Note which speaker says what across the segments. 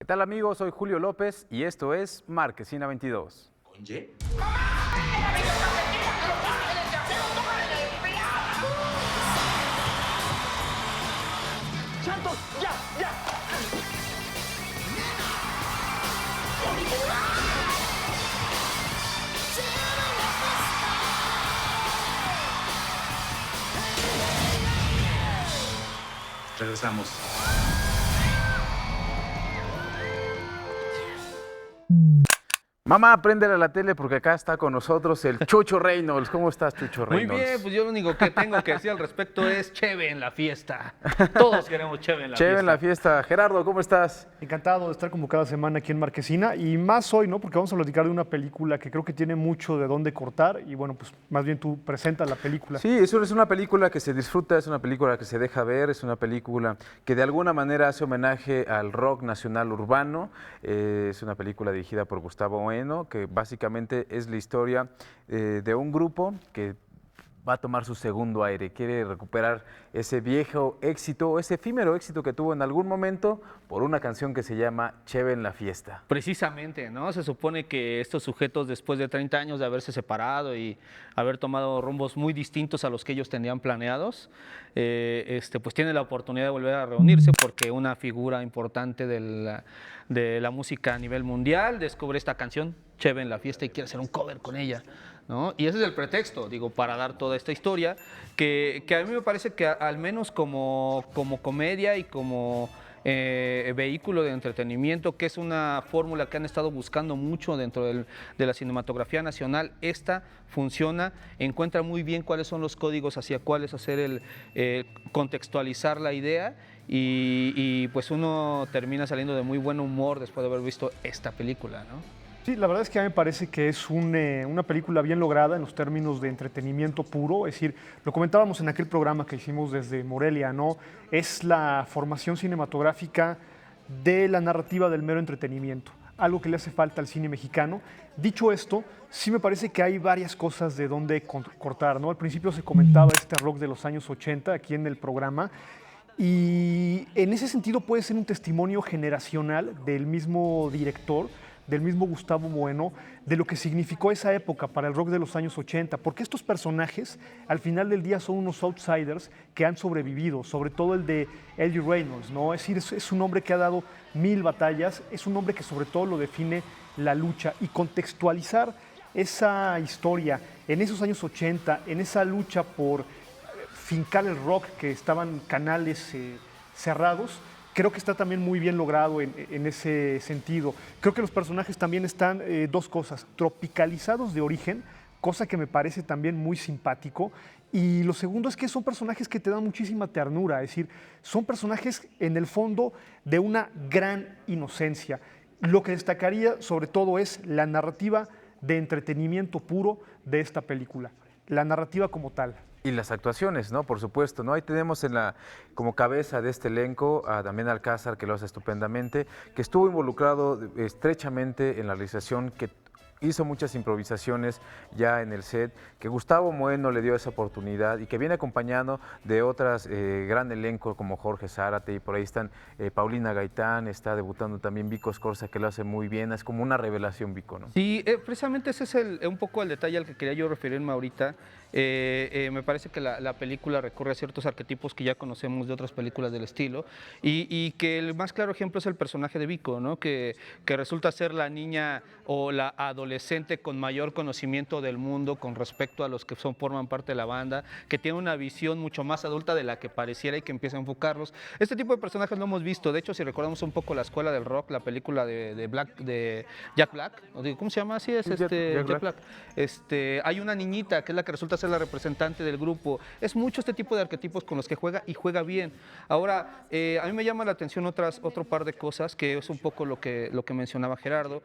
Speaker 1: ¿Qué tal amigos? Soy Julio López y esto es Marquesina 22.
Speaker 2: ¿Con Y?
Speaker 3: ¡Santos! ¡Ya! ¡Ya!
Speaker 2: Regresamos.
Speaker 1: Mamá, préndele a la tele porque acá está con nosotros el Chucho Reynolds. ¿Cómo estás, Chucho
Speaker 4: Muy
Speaker 1: Reynolds?
Speaker 4: bien, pues yo lo único que tengo que decir al respecto es cheve en la fiesta. Todos queremos cheve en la
Speaker 1: Chévere
Speaker 4: fiesta.
Speaker 1: en la fiesta. Gerardo, ¿cómo estás?
Speaker 5: Encantado de estar como cada semana aquí en Marquesina y más hoy, ¿no? Porque vamos a platicar de una película que creo que tiene mucho de dónde cortar y bueno, pues más bien tú presentas la película.
Speaker 1: Sí, eso es una película que se disfruta, es una película que se deja ver, es una película que de alguna manera hace homenaje al rock nacional urbano. Es una película dirigida por Gustavo Bueno, que básicamente es la historia de un grupo que va a tomar su segundo aire, quiere recuperar ese viejo éxito, ese efímero éxito que tuvo en algún momento por una canción que se llama Cheve en la fiesta.
Speaker 4: Precisamente, ¿no? Se supone que estos sujetos, después de 30 años de haberse separado y haber tomado rumbos muy distintos a los que ellos tenían planeados, pues tienen la oportunidad de volver a reunirse porque una figura importante de la música a nivel mundial descubre esta canción, Cheve en la fiesta, y quiere hacer un cover con ella, ¿no? Y ese es el pretexto, digo, para dar toda esta historia, que a mí me parece que al menos como comedia y como vehículo de entretenimiento, que es una fórmula que han estado buscando mucho dentro de la cinematografía nacional, esta funciona, encuentra muy bien cuáles son los códigos hacia cuáles hacer contextualizar la idea y pues uno termina saliendo de muy buen humor después de haber visto esta película, ¿no?
Speaker 5: Sí, la verdad es que a mí me parece que es una película bien lograda en los términos de entretenimiento puro, es decir, lo comentábamos en aquel programa que hicimos desde Morelia, ¿no? Es la formación cinematográfica de la narrativa del mero entretenimiento, algo que le hace falta al cine mexicano. Dicho esto, sí me parece que hay varias cosas de dónde cortar, ¿no? Al principio se comentaba este rock de los años 80 aquí en el programa, y en ese sentido puede ser un testimonio generacional del mismo director, del mismo Gustavo Bueno, de lo que significó esa época para el rock de los años 80, porque estos personajes al final del día son unos outsiders que han sobrevivido, sobre todo el de Eddie Reynolds, ¿no? Es decir, es un hombre que ha dado 1000 batallas, es un hombre que sobre todo lo define la lucha y contextualizar esa historia en esos años 80, en esa lucha por fincar el rock, que estaban canales cerrados. Creo que está también muy bien logrado en ese sentido. Creo que los personajes también están, dos cosas, tropicalizados de origen, cosa que me parece también muy simpático. Y lo segundo es que son personajes que te dan muchísima ternura, es decir, son personajes en el fondo de una gran inocencia. Lo que destacaría sobre todo es la narrativa de entretenimiento puro de esta película, la narrativa como tal.
Speaker 1: Y las actuaciones, ¿no? Por supuesto, ¿no? Ahí tenemos como cabeza de este elenco a Damián Alcázar, que lo hace estupendamente, que estuvo involucrado estrechamente en la realización, que hizo muchas improvisaciones ya en el set, que Gustavo Bueno le dio esa oportunidad y que viene acompañado de otras gran elenco como Jorge Zárate, y por ahí están Paulina Gaitán, está debutando también Vico Escorza, que lo hace muy bien, es como una revelación Vico, ¿no?
Speaker 4: Sí, precisamente ese es un poco el detalle al que quería yo referirme ahorita. Me parece que la película recurre a ciertos arquetipos que ya conocemos de otras películas del estilo y que el más claro ejemplo es el personaje de Vico, ¿no? Que resulta ser la niña o la adolescente con mayor conocimiento del mundo con respecto a los que forman parte de la banda, que tiene una visión mucho más adulta de la que pareciera y que empieza a enfocarlos. Este tipo de personajes lo hemos visto, de hecho si recordamos un poco La Escuela del Rock, la película de Jack Black, ¿cómo se llama? Así es, Jack Black. Hay una niñita que es la que resulta ser la representante del grupo. Es mucho este tipo de arquetipos con los que juega y juega bien. Ahora, a mí me llama la atención otro par de cosas, que es un poco lo que mencionaba Gerardo.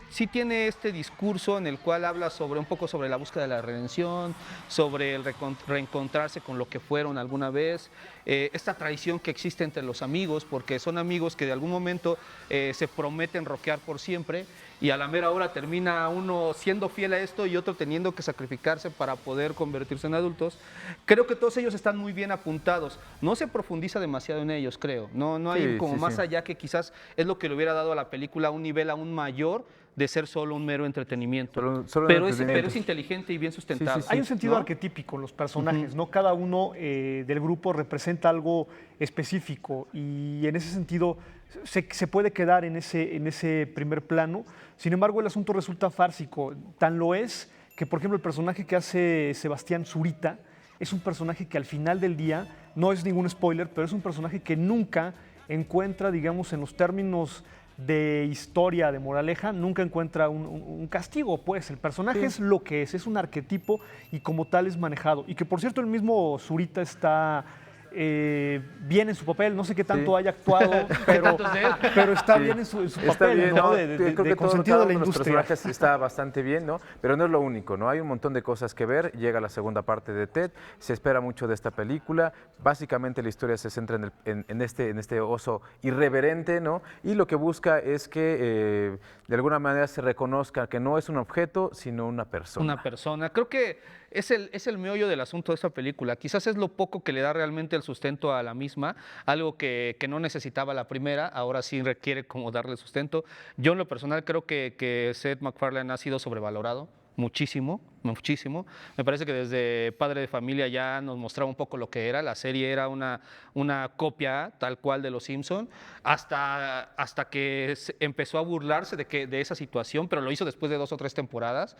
Speaker 4: Sí tiene tiene este discurso en el cual habla un poco sobre la búsqueda de la redención, sobre el reencontrarse con lo que fueron alguna vez, esta traición que existe entre los amigos, porque son amigos que de algún momento se prometen rockear por siempre y a la mera hora termina uno siendo fiel a esto y otro teniendo que sacrificarse para poder convertirse en adultos. Creo que todos ellos están muy bien apuntados. No se profundiza demasiado en ellos, creo. No hay como más allá, que quizás es lo que le hubiera dado a la película un nivel aún mayor de ser solo un mero entretenimiento. Pero es inteligente y bien sustentado.
Speaker 5: Hay un sentido arquetípico en los personajes, ¿no? Cada uno del grupo representa algo específico y en ese sentido se puede quedar en ese primer plano. Sin embargo, el asunto resulta fársico. Tan lo es que, por ejemplo, el personaje que hace Sebastián Zurita es un personaje que al final del día, no es ningún spoiler, pero es un personaje que nunca encuentra, digamos, en los términos de historia, de moraleja, nunca encuentra un castigo, pues el personaje es lo que es un arquetipo y como tal es manejado. Y que por cierto el mismo Zurita está bien en su papel, no sé qué tanto haya actuado, pero está bien en su papel,
Speaker 1: bien,
Speaker 5: ¿no?
Speaker 1: Creo que
Speaker 5: con sentido de la
Speaker 1: los
Speaker 5: industria.
Speaker 1: personajes está bastante bien, ¿no? Pero no es lo único, ¿no? Hay un montón de cosas que ver, llega la segunda parte de Ted, se espera mucho de esta película, básicamente la historia se centra en este oso irreverente, ¿no? Y lo que busca es que de alguna manera se reconozca que no es un objeto, sino una persona.
Speaker 4: Una persona. Creo que es el meollo del asunto de esta película. Quizás es lo poco que le da realmente el sustento a la misma, algo que no necesitaba la primera, ahora sí requiere como darle sustento. Yo en lo personal creo que Seth MacFarlane ha sido sobrevalorado. Muchísimo, muchísimo. Me parece que desde Padre de Familia ya nos mostraba un poco lo que era. La serie era una copia tal cual de Los Simpson, hasta que empezó a burlarse de esa situación, pero lo hizo después de 2 o 3 temporadas.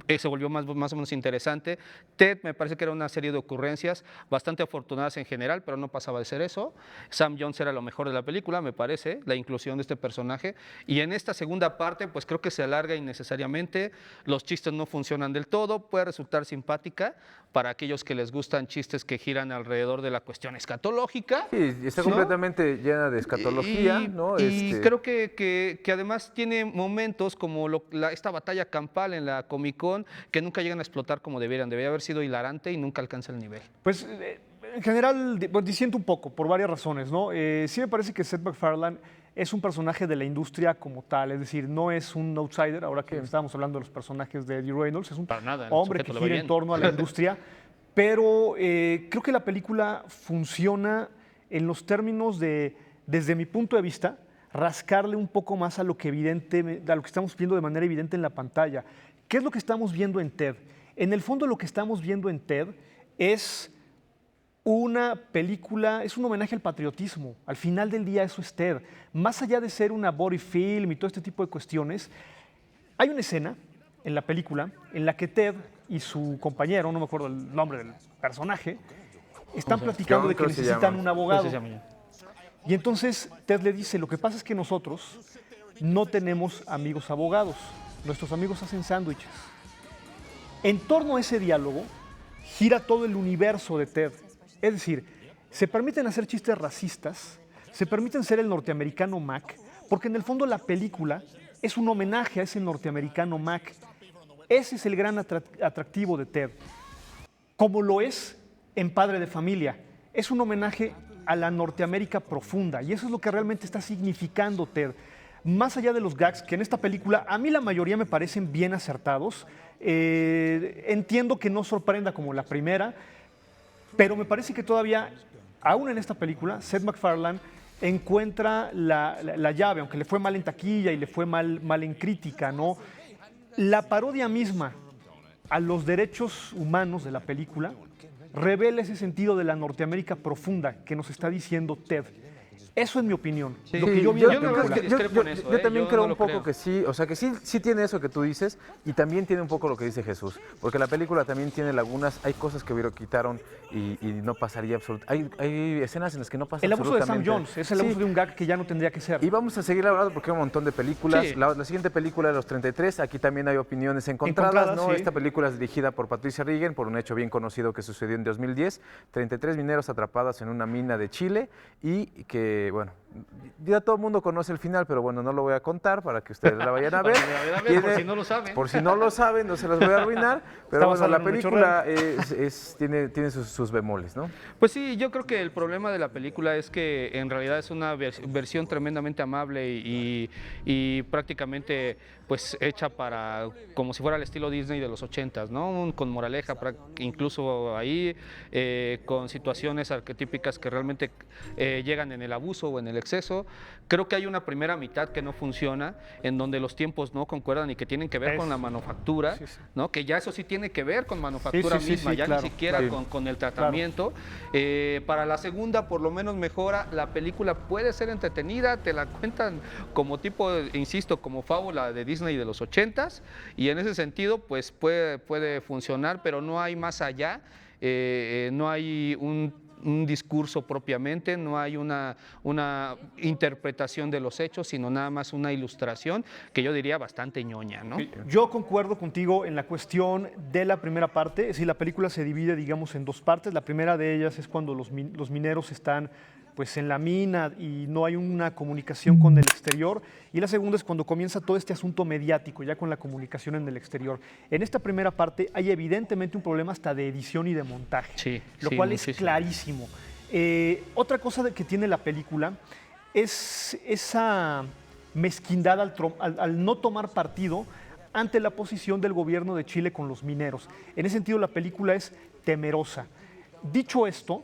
Speaker 4: Se volvió más o menos interesante. Ted me parece que era una serie de ocurrencias bastante afortunadas en general, pero no pasaba de ser eso. Sam Jones era lo mejor de la película, me parece, la inclusión de este personaje. Y en esta segunda parte, pues creo que se alarga innecesariamente. Los chistes no funcionan del todo. Puede resultar simpática para aquellos que les gustan chistes que giran alrededor de la cuestión escatológica.
Speaker 1: Sí, está completamente llena de escatología, ¿no?
Speaker 4: Y creo que además tiene momentos como esta batalla campal en la Comic Con que nunca llegan a explotar como debieran. Debería haber sido hilarante y nunca alcanza el nivel.
Speaker 5: Pues en general disiento un poco por varias razones, ¿no? Sí me parece que Seth MacFarlane es un personaje de la industria como tal, es decir, no es un outsider, ahora que estábamos hablando de los personajes de Eddie Reynolds, es un hombre que gira en torno a la industria, pero creo que la película funciona en los términos de, desde mi punto de vista, rascarle un poco más a lo que estamos viendo de manera evidente en la pantalla. ¿Qué es lo que estamos viendo en Ted? En el fondo lo que estamos viendo en Ted es una película, es un homenaje al patriotismo. Al final del día eso es Ted. Más allá de ser una body film y todo este tipo de cuestiones, hay una escena en la película en la que Ted y su compañero, no me acuerdo el nombre del personaje, están platicando de que necesitan un abogado. Y entonces Ted le dice, lo que pasa es que nosotros no tenemos amigos abogados. Nuestros amigos hacen sándwiches. En torno a ese diálogo gira todo el universo de Ted. Es decir, se permiten hacer chistes racistas, se permiten ser el norteamericano Mac, porque en el fondo la película es un homenaje a ese norteamericano Mac. Ese es el gran atractivo de Ted. Como lo es en Padre de Familia. Es un homenaje a la Norteamérica profunda y eso es lo que realmente está significando Ted. Más allá de los gags, que en esta película a mí la mayoría me parecen bien acertados, entiendo que no sorprenda como la primera, pero me parece que todavía, aún en esta película, Seth MacFarlane encuentra la llave, aunque le fue mal en taquilla y le fue mal en crítica, ¿no? La parodia misma a los derechos humanos de la película revela ese sentido de la Norteamérica profunda que nos está diciendo Ted. Eso es mi opinión.
Speaker 1: Sí,
Speaker 5: lo que yo vi en la película.
Speaker 1: Yo también creo un poco que sí, o sea que sí tiene eso que tú dices y también tiene un poco lo que dice Jesús, porque la película también tiene lagunas, hay cosas que quitaron y no pasaría absolutamente. Hay escenas en las que no pasa absolutamente.
Speaker 5: El abuso de Sam Jones, es el abuso de un gag que ya no tendría que ser.
Speaker 1: Y vamos a seguir hablando porque hay un montón de películas. Sí. La siguiente película de los 33, aquí también hay opiniones encontradas, ¿no? Sí. Esta película es dirigida por Patricia Regan, por un hecho bien conocido que sucedió en 2010. 33 mineros atrapados en una mina de Chile y que, bueno, ya todo el mundo conoce el final, pero bueno, no lo voy a contar para que ustedes la vayan a ver.
Speaker 4: Por si no lo saben.
Speaker 1: Por si no lo saben, no se las voy a arruinar, pero bueno, la película tiene sus bemoles, ¿no?
Speaker 4: Pues sí, yo creo que el problema de la película es que en realidad es una versión tremendamente amable y prácticamente pues hecha para como si fuera el estilo Disney de los 80s, ¿no? Con moraleja, incluso ahí, con situaciones arquetípicas que realmente llegan en el abuso o en el exceso. Creo que hay una primera mitad que no funciona, en donde los tiempos no concuerdan y que tienen que ver con la manufactura, ¿no? Que ya eso sí tiene que ver con manufactura misma, ya
Speaker 5: claro,
Speaker 4: ni siquiera con el tratamiento. Para la segunda, por lo menos mejora, la película puede ser entretenida, te la cuentan como tipo, insisto, como fábula de Disney de los 80s, y en ese sentido, pues puede funcionar, pero no hay más allá, no hay un discurso propiamente, no hay una interpretación de los hechos, sino nada más una ilustración que yo diría bastante ñoña, ¿no?
Speaker 5: Yo concuerdo contigo en la cuestión de la primera parte. Es decir, la película se divide, digamos, en dos partes. La primera de ellas es cuando los mineros están pues en la mina y no hay una comunicación con el exterior, y la segunda es cuando comienza todo este asunto mediático, ya con la comunicación en el exterior. En esta primera parte hay evidentemente un problema hasta de edición y de montaje, lo cual es clarísimo. Otra cosa que tiene la película es esa mezquindad al no tomar partido ante la posición del gobierno de Chile con los mineros. En ese sentido, la película es temerosa. Dicho esto,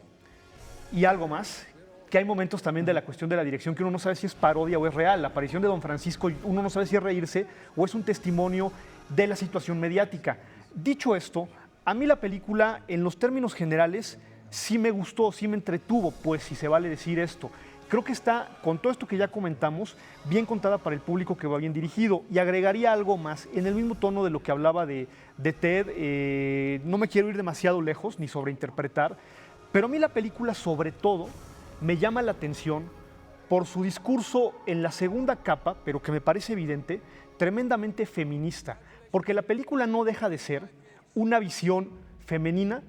Speaker 5: y algo más, que hay momentos también de la cuestión de la dirección que uno no sabe si es parodia o es real. La aparición de Don Francisco, uno no sabe si es reírse o es un testimonio de la situación mediática. Dicho esto, a mí la película, en los términos generales, sí me gustó, sí me entretuvo, pues si se vale decir esto. Creo que está, con todo esto que ya comentamos, bien contada para el público que va bien dirigido. Y agregaría algo más, en el mismo tono de lo que hablaba de Ted, no me quiero ir demasiado lejos ni sobreinterpretar, pero a mí la película sobre todo me llama la atención por su discurso en la segunda capa, pero que me parece evidente, tremendamente feminista, porque la película no deja de ser una visión femenina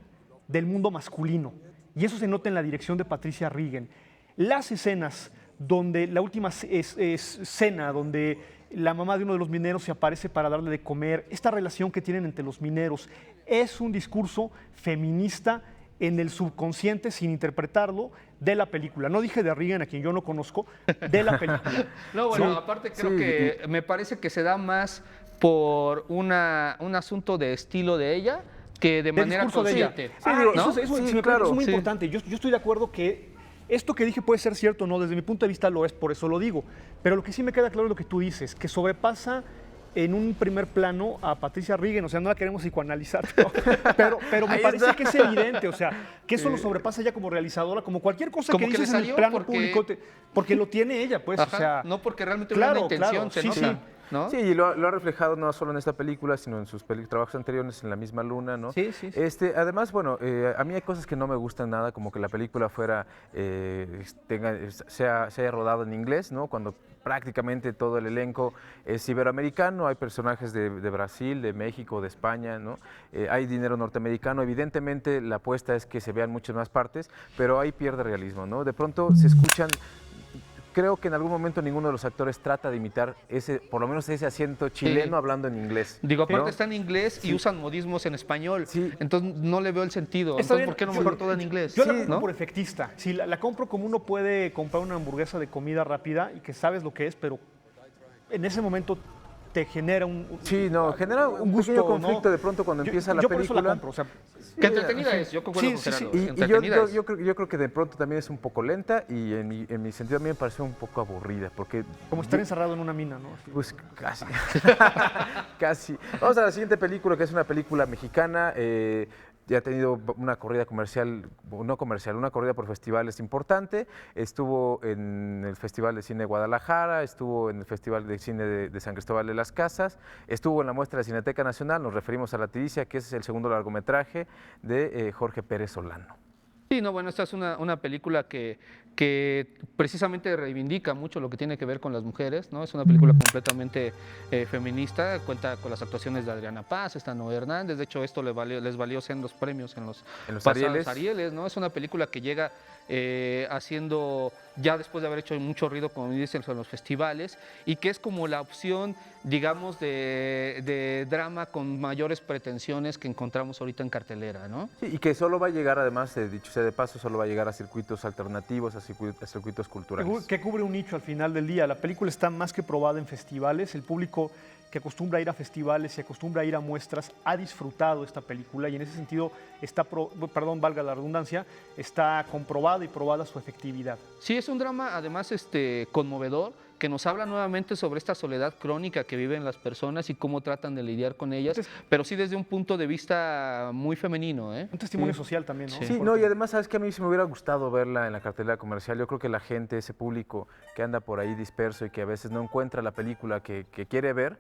Speaker 5: del mundo masculino, y eso se nota en la dirección de Patricia Regan. Las escenas donde, la última escena donde la mamá de uno de los mineros se aparece para darle de comer, esta relación que tienen entre los mineros, es un discurso feminista en el subconsciente, sin interpretarlo, de la película. No dije de Regan, a quien yo no conozco, de la película.
Speaker 4: No, bueno, aparte creo que me parece que se da más por un asunto de estilo de ella que de manera consciente.
Speaker 5: Eso me parece muy importante. Yo estoy de acuerdo que esto que dije puede ser cierto, no, desde mi punto de vista lo es, por eso lo digo. Pero lo que sí me queda claro es lo que tú dices, que sobrepasa en un primer plano a Patricia Regan, o sea, no la queremos psicoanalizar, pero me parece que es evidente, o sea, que eso lo sobrepasa ella como realizadora, como cualquier cosa que dices en el plano público, porque lo tiene ella, pues, o sea.
Speaker 4: No porque realmente hubiera una intención, se nota. ¿No?
Speaker 1: Sí, y lo ha reflejado no solo en esta película, sino en sus trabajos anteriores, en La misma luna, ¿no?
Speaker 5: Sí.
Speaker 1: Además, bueno, a mí hay cosas que no me gustan nada, como que la película fuera, se haya rodado en inglés, ¿no? Cuando prácticamente todo el elenco es iberoamericano, hay personajes de Brasil, de México, de España, ¿no? Hay dinero norteamericano, evidentemente la apuesta es que se vean muchas más partes, pero ahí pierde realismo, ¿no? De pronto se escuchan. Creo que en algún momento ninguno de los actores trata de imitar por lo menos ese acento chileno hablando en inglés.
Speaker 4: Digo, aparte está en inglés y usan modismos en español, entonces no le veo el sentido. Entonces, ¿por qué no mejor todo en inglés?
Speaker 5: Yo la compro por efectista. Sí, la compro como uno puede comprar una hamburguesa de comida rápida y que sabes lo que es, pero en ese momento te genera
Speaker 1: genera un pequeño conflicto, ¿no? De pronto cuando empieza la película.
Speaker 5: Por eso la compro, o sea,
Speaker 4: que entretenida es, yo concuerdo con Gerardo.
Speaker 1: Y yo creo que de pronto también es un poco lenta y en mi sentido a mí me pareció un poco aburrida, porque.
Speaker 5: Como estar encerrado en una mina, ¿no?
Speaker 1: Pues casi. Casi. Vamos a la siguiente película, que es una película mexicana. Ya ha tenido una corrida una corrida por festivales importante. Estuvo en el Festival de Cine de Guadalajara, estuvo en el Festival de Cine de San Cristóbal de las Casas, estuvo en la muestra de Cineteca Nacional. Nos referimos a La Tiricia, que es el segundo largometraje de Jorge Pérez Solano.
Speaker 4: Sí, no, bueno, esta es una película que precisamente reivindica mucho lo que tiene que ver con las mujeres, ¿no? Es una película completamente feminista, cuenta con las actuaciones de Adriana Paz, está Noé Hernández, de hecho esto les valió sendos premios en los pasados Arieles, ¿no? Es una película que llega haciendo, ya después de haber hecho mucho ruido, como dicen, en los festivales, y que es como la opción, digamos, de drama con mayores pretensiones que encontramos ahorita en cartelera, ¿no?
Speaker 1: Sí, y que solo va a llegar, además, dicho sea de paso, solo va a llegar a circuitos alternativos, a circuitos culturales.
Speaker 5: Que cubre un nicho al final del día. La película está más que probada en festivales. El público que acostumbra a ir a festivales y acostumbra a ir a muestras ha disfrutado esta película y en ese sentido está, perdón, valga la redundancia, está comprobada y probada su efectividad.
Speaker 4: Sí, es un drama además conmovedor, que nos habla nuevamente sobre esta soledad crónica que viven las personas y cómo tratan de lidiar con ellas, pero sí desde un punto de vista muy femenino, ¿eh?
Speaker 5: Un testimonio social también, ¿no?
Speaker 1: Sí, no, y además, sabes que a mí sí me hubiera gustado verla en la cartelera comercial. Yo creo que la gente, ese público que anda por ahí disperso y que a veces no encuentra la película que quiere ver,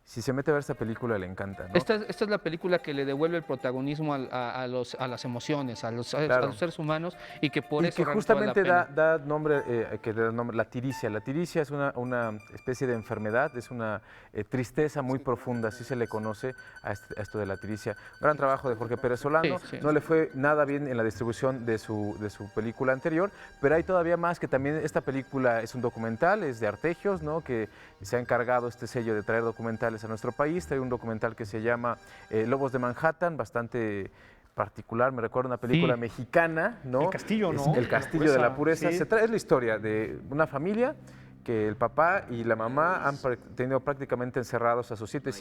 Speaker 1: si se mete a ver esta película le encanta, ¿no?
Speaker 4: Esta es la película que le devuelve el protagonismo a las emociones, a los seres humanos, y que por
Speaker 1: y
Speaker 4: eso
Speaker 1: que
Speaker 4: realmente vale la
Speaker 1: justamente
Speaker 4: pena.
Speaker 1: da nombre, que le da nombre, la tiricia. La tiricia es una especie de enfermedad, es una tristeza muy profunda, así se le conoce a esto de la tiricia. Gran trabajo de Jorge Pérez Solano,
Speaker 4: Sí, sí.
Speaker 1: no le fue nada bien en la distribución de su película anterior, pero hay todavía más, que también esta película es un documental, es de Artegios, ¿no? Que se ha encargado este sello de traer documentales a nuestro país. Trae un documental que se llama Lobos de Manhattan, bastante particular, me recuerda una película
Speaker 4: Sí.
Speaker 1: mexicana, ¿no?
Speaker 5: El Castillo,
Speaker 1: Es
Speaker 5: ¿no?
Speaker 1: El Castillo de la Pureza.
Speaker 5: Sí.
Speaker 1: Es la historia de una familia que el papá y la mamá han tenido prácticamente encerrados a sus siete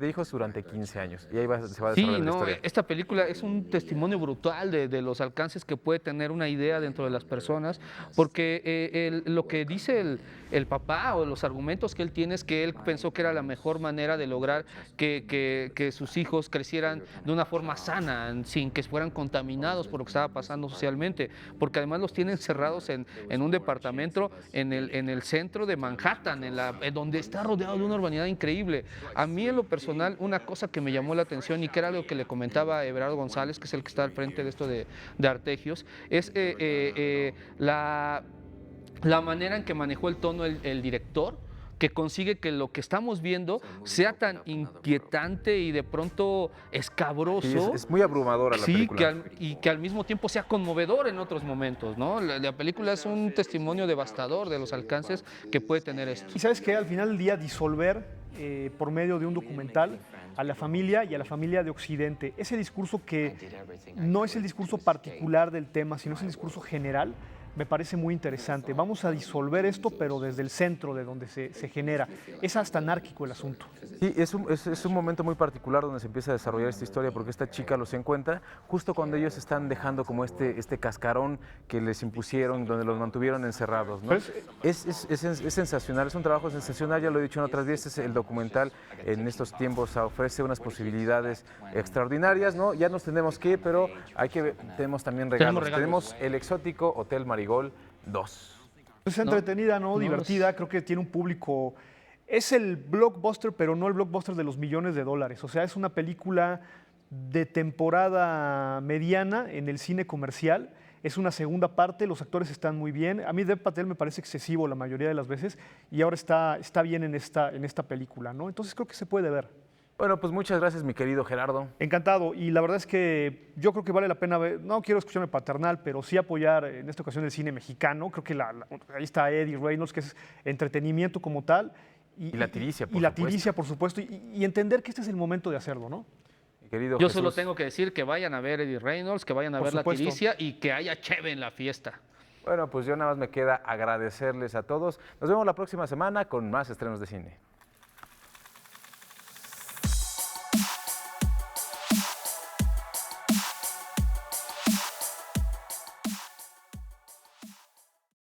Speaker 1: hijos durante 15 años. Y ahí se va a
Speaker 4: Sí,
Speaker 1: desarrollar la
Speaker 4: no,
Speaker 1: historia.
Speaker 4: esta película es un testimonio brutal de los alcances que puede tener una idea dentro de las personas, porque lo que dice el papá o los argumentos que él tiene es que él pensó que era la mejor manera de lograr que sus hijos crecieran de una forma sana, sin que fueran contaminados por lo que estaba pasando socialmente, porque además los tiene encerrados en un departamento en el centro de Manhattan, en donde está rodeado de una urbanidad increíble. A mí en lo personal, una cosa que me llamó la atención y que era algo que le comentaba a Everardo González, que es el que está al frente de esto de Artegios, es la manera en que manejó el tono el director, que consigue que lo que estamos viendo sea tan inquietante y de pronto escabroso.
Speaker 1: Sí, es muy abrumadora la
Speaker 4: Sí,
Speaker 1: película.
Speaker 4: y que al mismo tiempo sea conmovedor en otros momentos, ¿no? La película es un testimonio devastador de los alcances que puede tener esto.
Speaker 5: Y sabes que al final del día disolver por medio de un documental a la familia y a la familia de Occidente, ese discurso que no es el discurso particular del tema, sino es el discurso general, me parece muy interesante. Vamos a disolver esto, pero desde el centro de donde se genera. Es hasta anárquico el asunto.
Speaker 1: Sí, es un momento muy particular donde se empieza a desarrollar esta historia, porque esta chica los encuentra justo cuando ellos están dejando como este cascarón que les impusieron, donde los mantuvieron encerrados, ¿no? Es sensacional, es un trabajo sensacional, ya lo he dicho en otras veces, el documental en estos tiempos ofrece unas posibilidades extraordinarias, ¿no? Ya nos tenemos que ir, pero tenemos también regalos. Tenemos el exótico Hotel Marigol 2.
Speaker 5: Es entretenida, ¿no? Divertida, creo que tiene un público. Es el blockbuster, pero no el blockbuster de los millones de dólares. O sea, es una película de temporada mediana en el cine comercial. Es una segunda parte, los actores están muy bien. A mí Dev Patel me parece excesivo la mayoría de las veces y ahora está bien en esta película, ¿no? Entonces creo que se puede ver.
Speaker 1: Bueno, pues muchas gracias, mi querido Gerardo.
Speaker 5: Encantado, y la verdad es que yo creo que vale la pena ver, no quiero escucharme paternal, pero sí apoyar en esta ocasión el cine mexicano. Creo que ahí está Eddie Reynolds, que es entretenimiento como tal.
Speaker 1: Y la tiricia, por
Speaker 5: Y la
Speaker 1: supuesto.
Speaker 5: tiricia, por supuesto, y entender que este es el momento de hacerlo, ¿no?
Speaker 1: Mi querido
Speaker 4: Yo
Speaker 1: Jesús.
Speaker 4: solo tengo que decir que vayan a ver Eddie Reynolds, que vayan a
Speaker 5: Por
Speaker 4: ver
Speaker 5: supuesto.
Speaker 4: La Tiricia y que haya cheve en la fiesta.
Speaker 1: Bueno, pues yo nada más me queda agradecerles a todos. Nos vemos la próxima semana con más estrenos de cine.